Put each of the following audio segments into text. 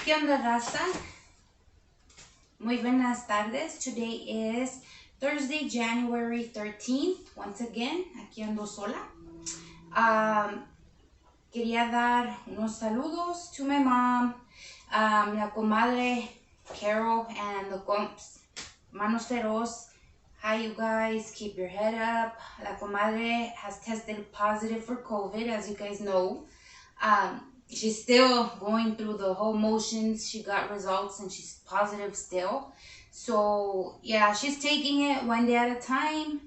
¿Qué onda, raza? Muy buenas tardes. Today is Thursday, January 13th. Once again, aquí ando sola. Quería dar unos saludos to my mom, la comadre Carol, and the comps. Manos feroz. Hi, you guys. Keep your head up. La comadre has tested positive for COVID, as you guys know. She's still going through the whole motions. She got results and she's positive still. So, yeah, she's taking it one day at a time.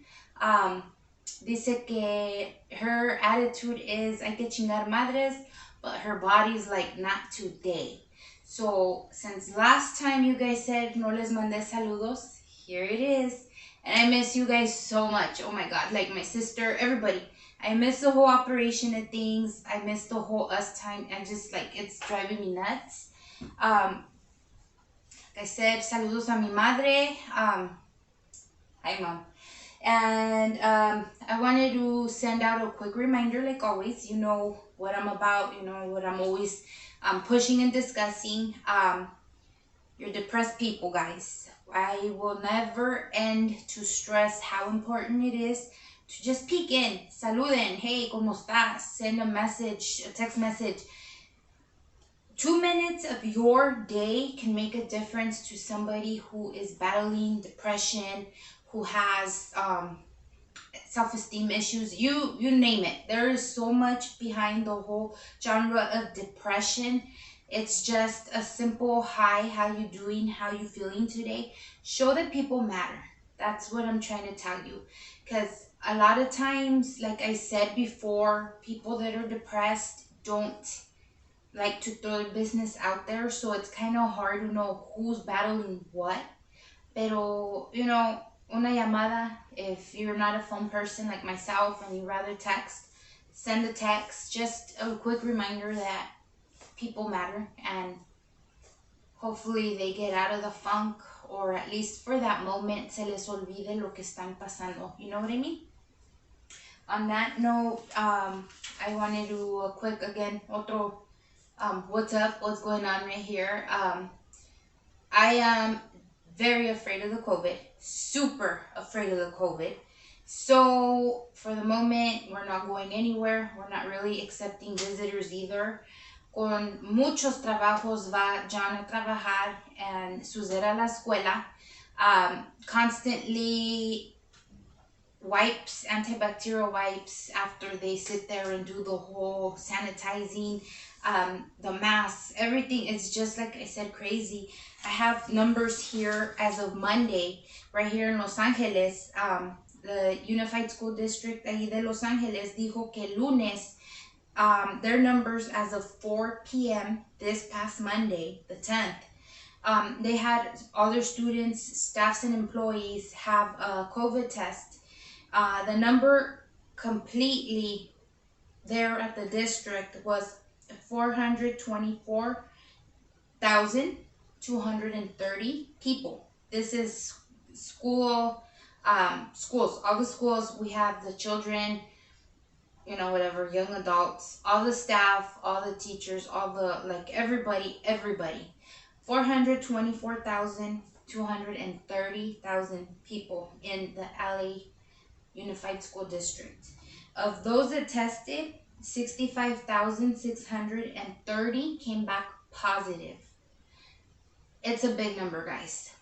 Dice que her attitude is, hay que chingar madres, but her body's like, not today. So, since last time you guys said no les mandé saludos, here it is. And I miss you guys so much. Oh my God, like my sister, everybody. I miss the whole operation of things. I miss the whole us time. And just like, it's driving me nuts. Like I said, saludos a mi madre. Hi, Mom. And I wanted to send out a quick reminder, like always. You know what I'm about. You know what I'm always pushing and discussing. You're depressed people, guys. I will never end to stress how important it is to just peek in, saluden, hey, ¿cómo estás? Send a message, a text message. 2 minutes of your day can make a difference to somebody who is battling depression, who has self-esteem issues, you name it. There is so much behind the whole genre of depression. It's just a simple hi, how you doing, how you feeling today. Show that people matter. That's what I'm trying to tell you. Because a lot of times, like I said before, people that are depressed don't like to throw their business out there. So it's kind of hard to know who's battling what. Pero, you know, una llamada, if you're not a phone person like myself and you rather text, send a text. Just a quick reminder that people matter, and hopefully they get out of the funk, or at least for that moment se les olvide lo que están pasando. You know what I mean? On that note, I wanted to do a quick, again, otro, what's up, what's going on right here. I am very afraid of the COVID, super afraid of the COVID. So for the moment, we're not going anywhere. We're not really accepting visitors either. Con muchos trabajos va John a trabajar and Suzette a la escuela. Constantly wipes, antibacterial wipes after they sit there and do the whole sanitizing, the masks, everything is just, like I said, crazy. I have numbers here as of Monday, right here in Los Angeles. The Unified School District ahí de Los Angeles dijo que lunes, their numbers as of 4 p.m. this past Monday, the 10th, they had all their students, staffs, and employees have a COVID test. The number completely there at the district was 424,230 people. This is schools, all the schools. We have the children, you know, whatever, young adults, all the staff, all the teachers, all the, like, everybody. 424,230,000 people in the LA Unified School District. Of those that tested, 65,630 came back positive. It's a big number, guys.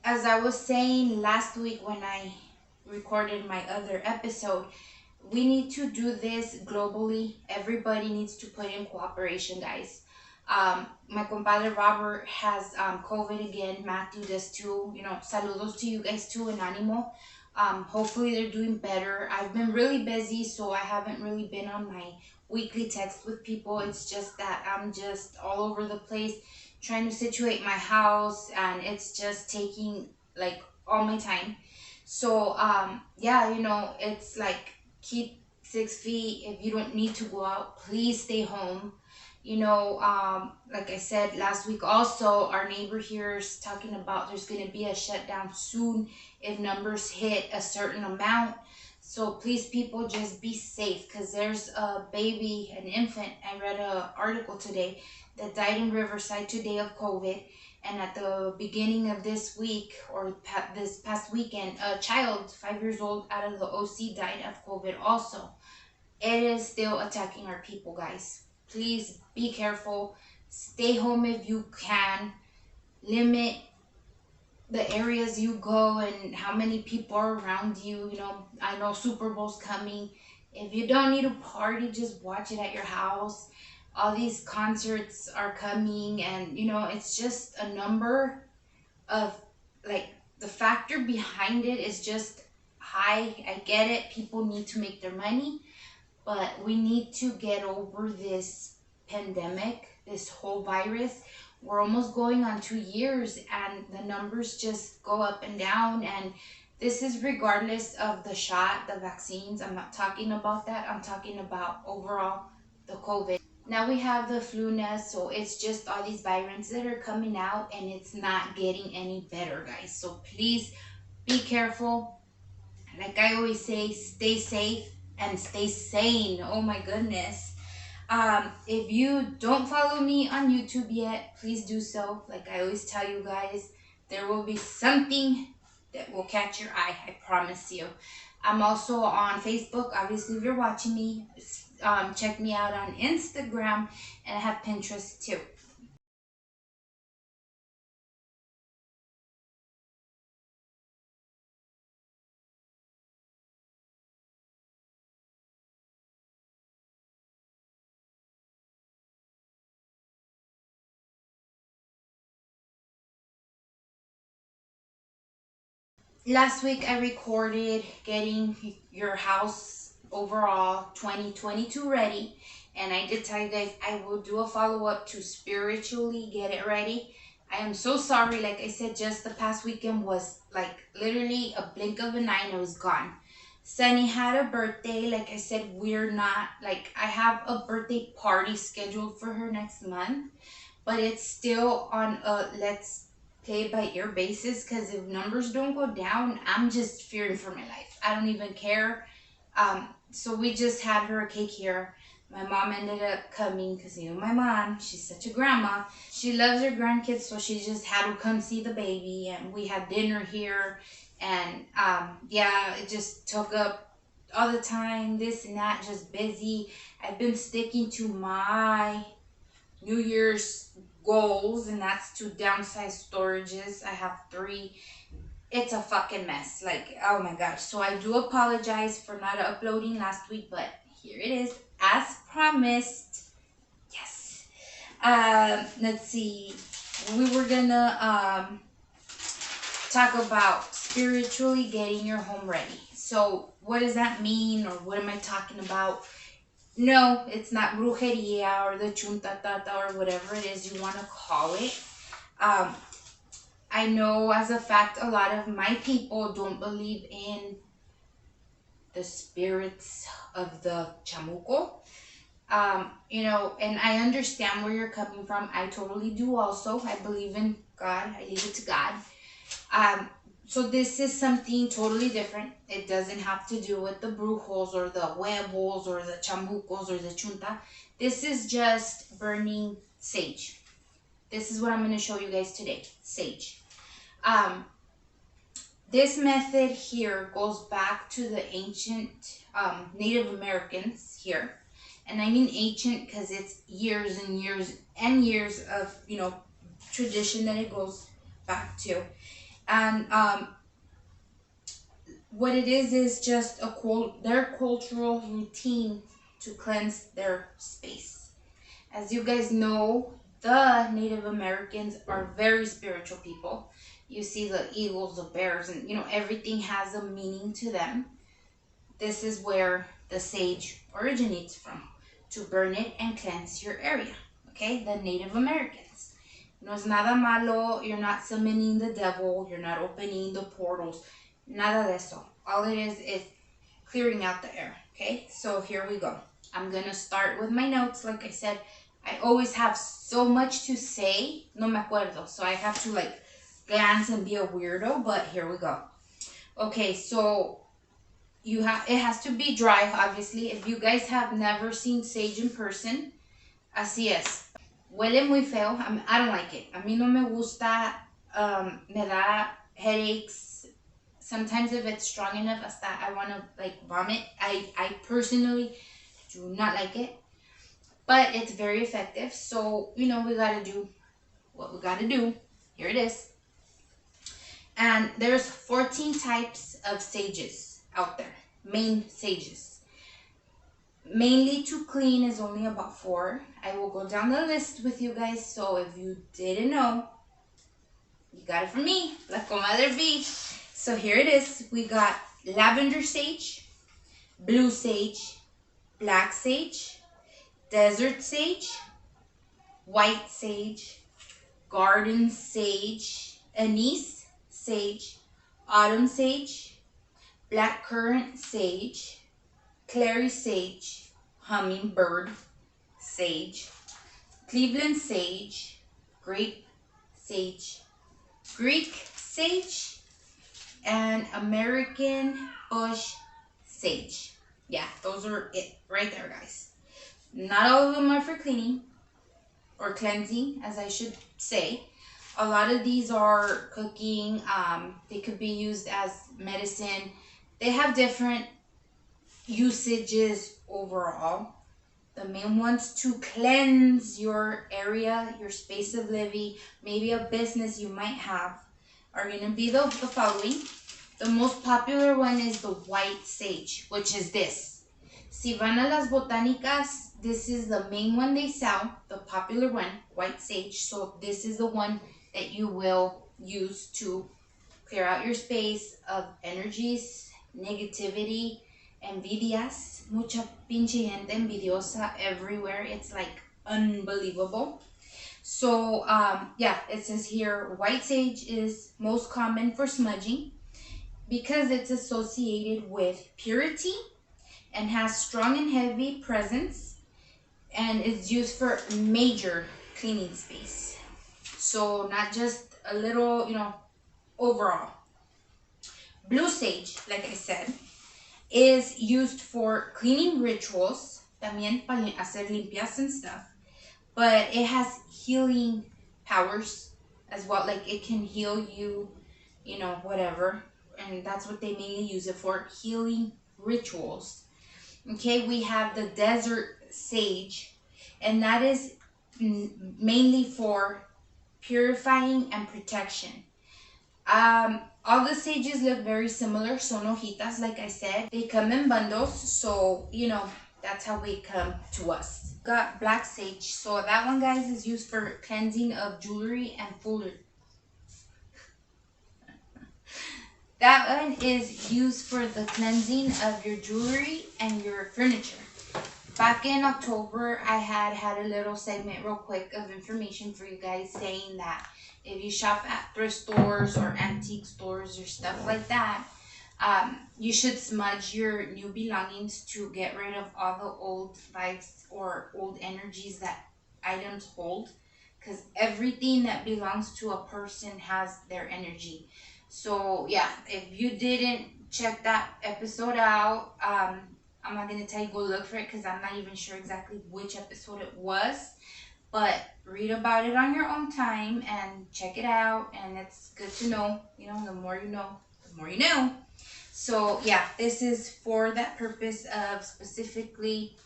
As I was saying last week when I recorded my other episode, we need to do this globally. Everybody needs to put in cooperation, guys. My compadre Robert has COVID again. Matthew does too. You know, saludos to you guys too, and ánimo. Hopefully they're doing better. I've been really busy, so I haven't really been on my weekly text with people. It's just that I'm just all over the place trying to situate my house, and it's just taking like all my time. So yeah, you know, it's like, keep 6 feet. If you don't need to go out, please stay home. You know, like I said last week also, our neighbor here is talking about there's going to be a shutdown soon if numbers hit a certain amount. So please, people, just be safe, because there's a baby, an infant. I read an article today that died in Riverside today of COVID. And at the beginning of this week, or this past weekend, a child, 5 years old, out of the OC died of COVID also. It is still attacking our people, guys. Please be careful. Stay home if you can. Limit the areas you go and how many people are around you. I know Super Bowl's coming. If you don't need a party, just watch it at your house. All these concerts are coming, and it's just a number of, like, the factor behind it is just high. I get it. People need to make their money, but we need to get over this pandemic, this whole virus. We're almost going on 2 years, and the numbers just go up and down. And this is regardless of the shot, the vaccines. I'm not talking about that. I'm talking about overall the COVID. Now we have the flu nest, so it's just all these variants that are coming out, and it's not getting any better, guys. So please be careful. Like I always say, stay safe and stay sane. Oh my goodness. If you don't follow me on YouTube yet, please do so. Like I always tell you guys, there will be something that will catch your eye. I promise you. I'm also on Facebook. Obviously, if you're watching me, check me out on Instagram, and I have Pinterest too. Last week I recorded getting your house overall 2022 ready, and I did tell you guys I will do a follow-up to spiritually get it ready. I am so sorry. Like I said, just the past weekend was like literally a blink of an eye and it was gone. Sunny had a birthday. Like I said, we're not, like, I have a birthday party scheduled for her next month, but it's still on a let's play it by ear basis, because if numbers don't go down, I'm just fearing for my life. I don't even care. So we just had her a cake here. My mom ended up coming because my mom, she's such a grandma. She loves her grandkids, so she just had to come see the baby, and we had dinner here. And yeah, it just took up all the time, this and that, just busy. I've been sticking to my New Year's goals, and that's to downsize storages. I have 3. It's a fucking mess. Like, oh my gosh. So I do apologize for not uploading last week, but here it is, as promised. Yes. Let's see. We were gonna talk about spiritually getting your home ready. So what does that mean, or what am I talking about? No, it's not brujeria or the chuntatata or whatever it is you want to call it. I know as a fact a lot of my people don't believe in the spirits of the chamuco. And I understand where you're coming from. I totally do also. I believe in God. I leave it to God. So this is something totally different. It doesn't have to do with the brujos or the huevos or the chamucos or the chunta. This is just burning sage. This is what I'm going to show you guys today. Sage. This method here goes back to the ancient Native Americans here. And I mean ancient because it's years and years and years of, tradition that it goes back to. And what it is just their cultural routine to cleanse their space. As you guys know, the Native Americans are very spiritual people. You see the eagles, the bears, and everything has a meaning to them. This is where the sage originates from, to burn it and cleanse your area. Okay, the Native Americans. No es nada malo. You're not summoning the devil. You're not opening the portals. Nada de eso. All it is clearing out the air. Okay, so here we go. I'm going to start with my notes. Like I said, I always have so much to say. No me acuerdo. So I have to glance and be a weirdo. But here we go. Okay, so it has to be dry, obviously. If you guys have never seen sage in person, así es. Huele muy feo. I don't like it. A mí no me gusta. Me da headaches. Sometimes if it's strong enough, hasta I want to like vomit. I personally do not like it. But it's very effective. So, we got to do what we got to do. Here it is. And there's 14 types of sages out there. Main sages. Mainly to clean is only about 4. I will go down the list with you guys. So if you didn't know, you got it from me, La Comadre B. So here it is. We got lavender sage, blue sage, black sage, desert sage, white sage, garden sage, anise sage, autumn sage, blackcurrant sage, clary sage, hummingbird sage, Cleveland sage, grape sage, Greek sage, and American bush sage. Yeah, those are it right there, guys. Not all of them are for cleaning or cleansing, as I should say. A lot of these are cooking. They could be used as medicine. They have different usages overall. The main ones to cleanse your area, your space of living, maybe a business you might have, are going to be the following. The most popular one is the white sage, which is this. Si van a las botánicas, this is the main one they sell, the popular one, white sage. So this is the one that you will use to clear out your space of energies, negativity, envidias. Mucha pinche gente envidiosa everywhere. It's like unbelievable. So yeah, it says here white sage is most common for smudging because it's associated with purity and has strong and heavy presence, and it's used for major cleaning space. So not just a little, overall. Blue sage, like I said, is used for cleaning rituals, también para hacer limpias and stuff, but it has healing powers as well. Like it can heal you, whatever, and that's what they mainly use it for, healing rituals. Okay, we have the desert sage, and that is mainly for purifying and protection. All the sages look very similar, son hojitas, like I said. They come in bundles, so, that's how they come to us. Got black sage. So that one, guys, is used for cleansing of jewelry and foolery. That one is used for the cleansing of your jewelry and your furniture. Back in October, I had a little segment real quick of information for you guys saying that if you shop at thrift stores or antique stores or stuff like that, you should smudge your new belongings to get rid of all the old vibes or old energies that items hold, because everything that belongs to a person has their energy. So yeah, if you didn't check that episode out, I'm not going to tell you go look for it because I'm not even sure exactly which episode it was. But read about it on your own time and check it out. And it's good to know. The more you know, the more you know. So yeah, this is for that purpose of specifically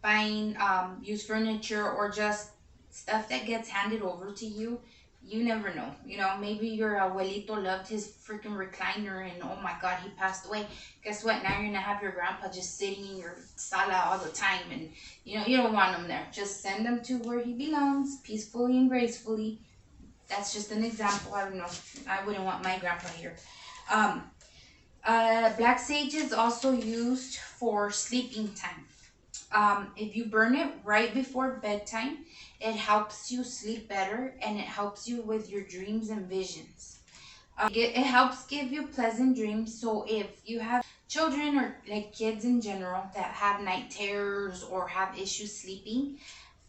buying used furniture or just stuff that gets handed over to you. You never know. Maybe your abuelito loved his freaking recliner and oh my God, he passed away. Guess what? Now you're going to have your grandpa just sitting in your sala all the time, and you don't want him there. Just send him to where he belongs, peacefully and gracefully. That's just an example. I don't know. I wouldn't want my grandpa here. Black sage is also used for sleeping time. If you burn it right before bedtime, it helps you sleep better and it helps you with your dreams and visions. It helps give you pleasant dreams. So if you have children or like kids in general that have night terrors or have issues sleeping,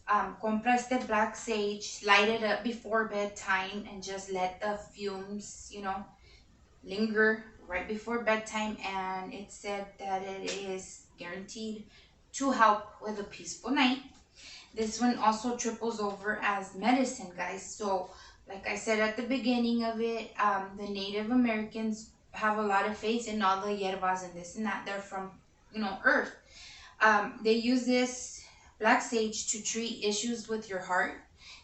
compra este black sage, light it up before bedtime, and just let the fumes, linger right before bedtime, and it said that it is guaranteed to help with a peaceful night. This one also triples over as medicine, guys. So, like I said at the beginning of it, the Native Americans have a lot of faith in all the hierbas and this and that. They're from, Earth. They use this black sage to treat issues with your heart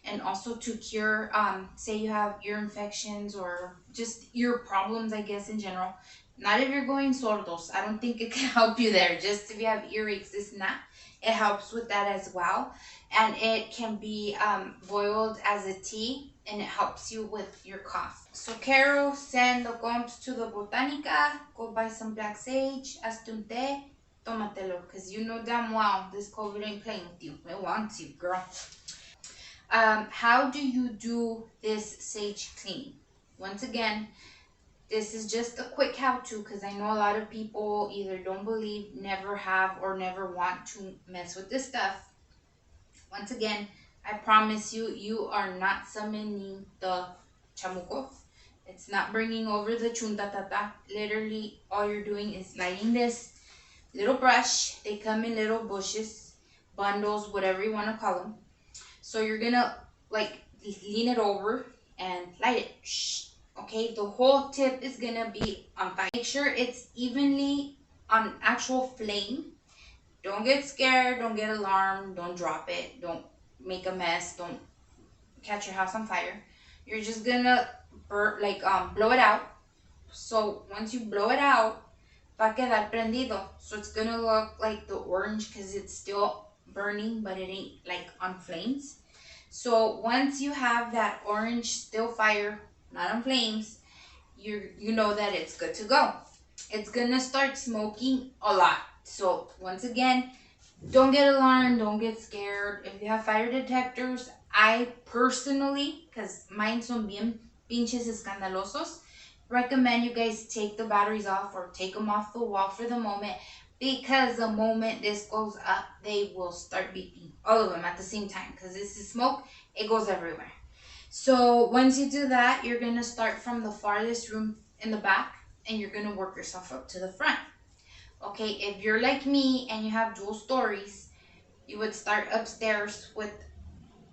and also to cure, say you have ear infections or just ear problems, I guess, in general. Not if you're going sordos. I don't think it can help you there. Just if you have earaches, this and that, it helps with that as well. And it can be boiled as a tea, and it helps you with your cough. So Carol, send the gums to the Botanica, go buy some black sage, hazte un té, tómatelo, because you know damn well this COVID ain't playing with you. It wants you, girl. How do you do this sage clean? Once again, this is just a quick how-to because I know a lot of people either don't believe, never have, or never want to mess with this stuff. Once again, I promise you, you are not summoning the chamuco. It's not bringing over the chuntatata. Literally, all you're doing is lighting this little brush. They come in little bushes, bundles, whatever you want to call them. So you're gonna lean it over and light it. Shh. Okay, the whole tip is gonna be on fire. Make sure it's evenly on actual flame. Don't get scared, don't get alarmed, don't drop it, don't make a mess, don't catch your house on fire. You're just gonna blow it out. So once you blow it out, va a quedar prendido. So it's gonna look like the orange because it's still burning, but it ain't like on flames. So once you have that orange still fire, not on flames, you know that it's good to go. It's gonna start smoking a lot. So once again, don't get alarmed, don't get scared. If you have fire detectors, I personally, because mine son bien pinches escandalosos, recommend you guys take the batteries off or take them off the wall for the moment, because the moment this goes up, they will start beeping, all of them at the same time, because this is smoke, it goes everywhere. So once you do that, you're going to start from the farthest room in the back, and you're going to work yourself up to the front. Okay, if you're like me and you have dual stories, you would start upstairs with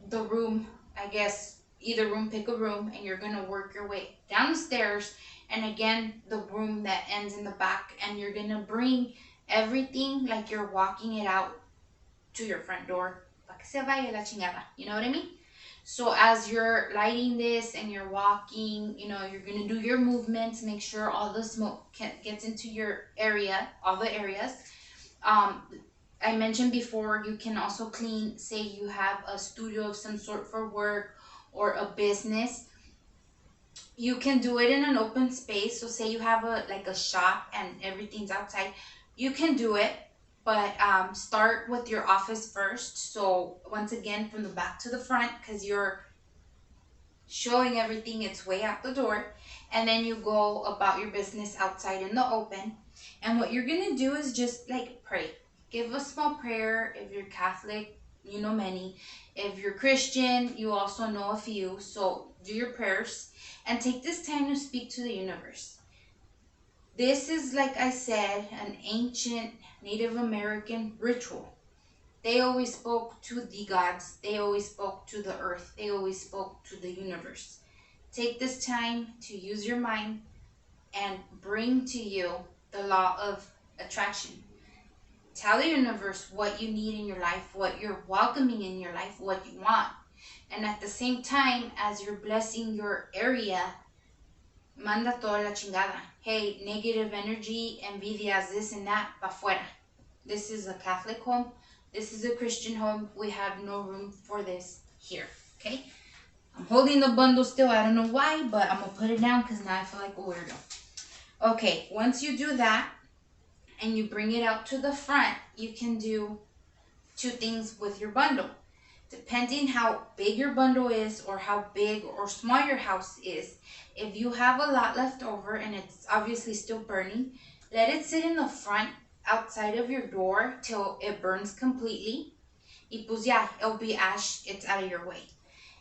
the room, I guess, either room, pick a room, and you're going to work your way downstairs, and again, the room that ends in the back, and you're going to bring everything like you're walking it out to your front door. Pa que se vaya la chingada. You know what I mean? So as you're lighting this and you're walking, you're going to do your movements, make sure all the smoke gets into your area, all the areas. I mentioned before, you can also clean, say you have a studio of some sort for work or a business. You can do it in an open space. So say you have a shop and everything's outside. You can do it, but start with your office first. So once again, from the back to the front, because you're showing everything its way out the door. And then you go about your business outside in the open. And what you're going to do is just pray. Give a small prayer. If you're Catholic, you know many. If you're Christian, you also know a few. So do your prayers and take this time to speak to the universe. This is, like I said, an ancient Native American ritual. They always spoke to the gods. They always spoke to the earth. They always spoke to the universe. Take this time to use your mind and bring to you the law of attraction. Tell the universe what you need in your life, what you're welcoming in your life, what you want. And at the same time, as you're blessing your area, manda toda la chingada. Hey, negative energy, envidias, this and that, pa fuera. This is a Catholic home. This is a Christian home. We have no room for this here, okay? I'm holding the bundle still. I don't know why, but I'm going to put it down because now I feel like a weirdo. Okay, once you do that and you bring it out to the front, you can do two things with your bundle. Depending how big your bundle is or how big or small your house is, if you have a lot left over and it's obviously still burning, let it sit in the front outside of your door till it burns completely. Y pues ya, it'll be ash, it's out of your way.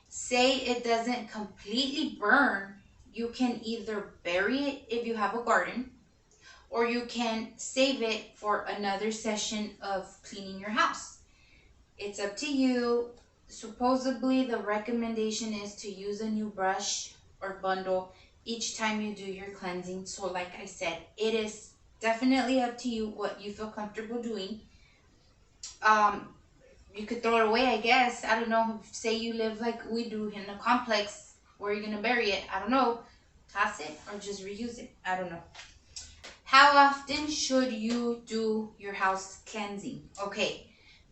Say it doesn't completely burn, you can either bury it if you have a garden, or you can save it for another session of cleaning your house. It's up to you. Supposedly, the recommendation is to use a new brush or bundle each time you do your cleansing. So like I said, it is definitely up to you what you feel comfortable doing. You could throw it away, I guess. I don't know. Say you live like we do in a complex, where you're gonna bury it. I don't know. Toss it or just reuse it. I don't know. How often should you do your house cleansing? Okay,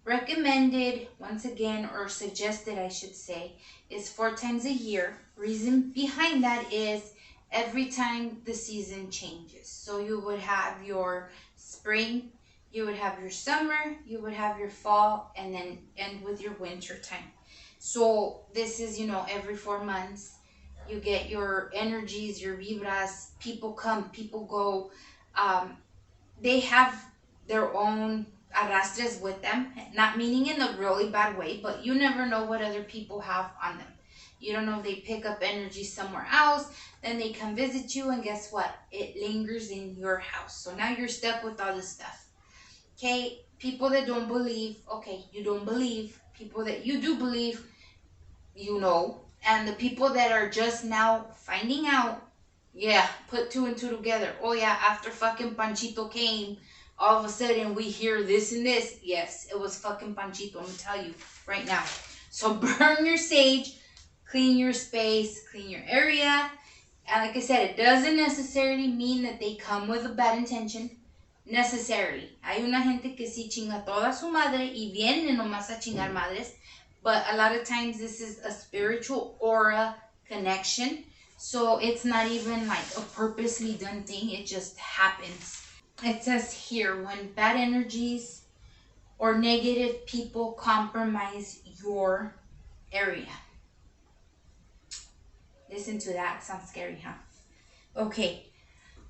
recommended, once again, or suggested I should say, is 4 times a year. Reason behind that is every time the season changes. So you would have your spring, you would have your summer, you would have your fall, and then end with your winter time. So this is, every 4 months. You get your energies, your vibras, people come, people go. They have their own arrastres with them, not meaning in a really bad way, but you never know what other people have on them. You don't know if they pick up energy somewhere else, then they come visit you, and guess what? It lingers in your house. So now you're stuck with all this stuff. Okay, people that don't believe, okay, you don't believe. People that you do believe, and the people that are just now finding out, yeah, put two and two together. Oh yeah, after fucking Panchito came, all of a sudden we hear this and this. Yes, it was fucking Panchito, I'm gonna tell you right now. So burn your sage, clean your space, clean your area. And like I said, it doesn't necessarily mean that they come with a bad intention. Necessarily. Hay una gente que sí chinga toda su madre y viene nomás a chingar madres. But a lot of times this is a spiritual aura connection. So it's not even like a purposely done thing. It just happens. It says here, when bad energies or negative people compromise your area. Listen to that. It sounds scary, huh? Okay.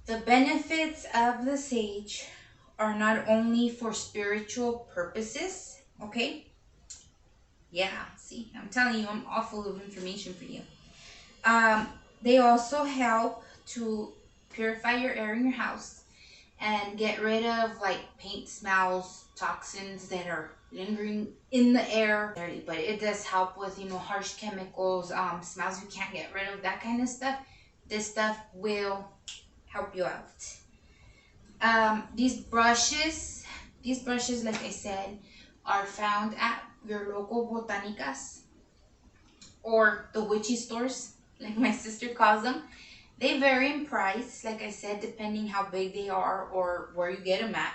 The benefits of the sage are not only for spiritual purposes. Okay? Yeah, see, I'm telling you, I'm all full of information for you. They also help to purify your air in your house and get rid of like paint smells, toxins that are lingering in the air. But it does help with, harsh chemicals, smells you can't get rid of, that kind of stuff. This stuff will help you out. These brushes, like I said, are found at your local botanicas or the witchy stores, like my sister calls them. They vary in price, like I said, depending how big they are or where you get them at.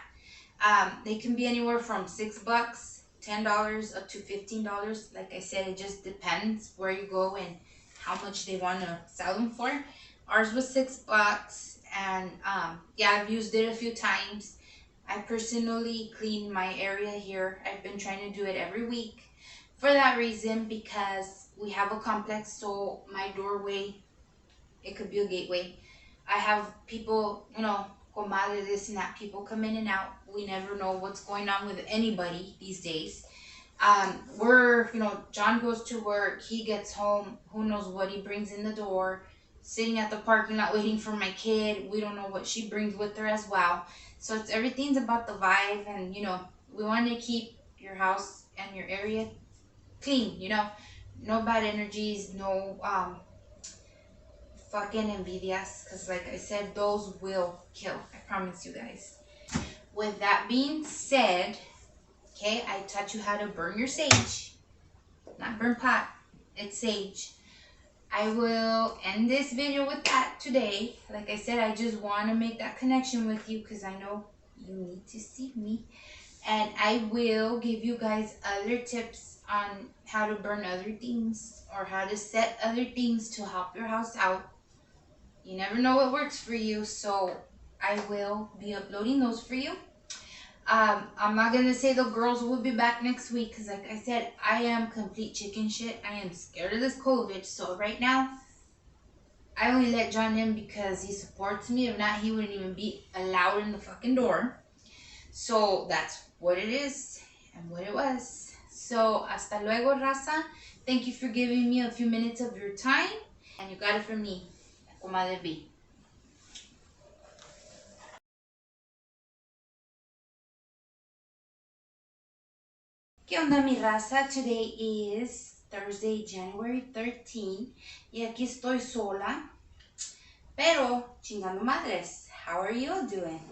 They can be anywhere from $6, $10, up to $15. Like I said, it just depends where you go and how much they want to sell them for. Ours was $6, and yeah, I've used it a few times. I personally clean my area here. I've been trying to do it every week for that reason, because we have a complex, so my doorway, it could be a gateway. I have people, comadre, this and that, people come in and out. We never know what's going on with anybody these days. John goes to work, he gets home, who knows what he brings in the door. Sitting at the parking lot waiting for my kid, we don't know what she brings with her as well. So everything's about the vibe, and we want to keep your house and your area clean, no bad energies, no fucking envidias, because like I said, those will kill, I promise you guys. With that being said, okay, I taught you how to burn your sage. Not burn pot, it's sage. I will end this video with that today. Like I said, I just want to make that connection with you because I know you need to see me. And I will give you guys other tips on how to burn other things or how to set other things to help your house out. You never know what works for you, so I will be uploading those for you. I'm not going to say the girls will be back next week because like I said, I am complete chicken shit. I am scared of this COVID. So right now, I only let John in because he supports me. If not, he wouldn't even be allowed in the fucking door. So that's what it is and what it was. So hasta luego, raza. Thank you for giving me a few minutes of your time. And you got it from me. Comadre B. ¿Qué onda mi raza? Today is Thursday, January 13 y aquí estoy sola, pero chingando madres. How are you doing?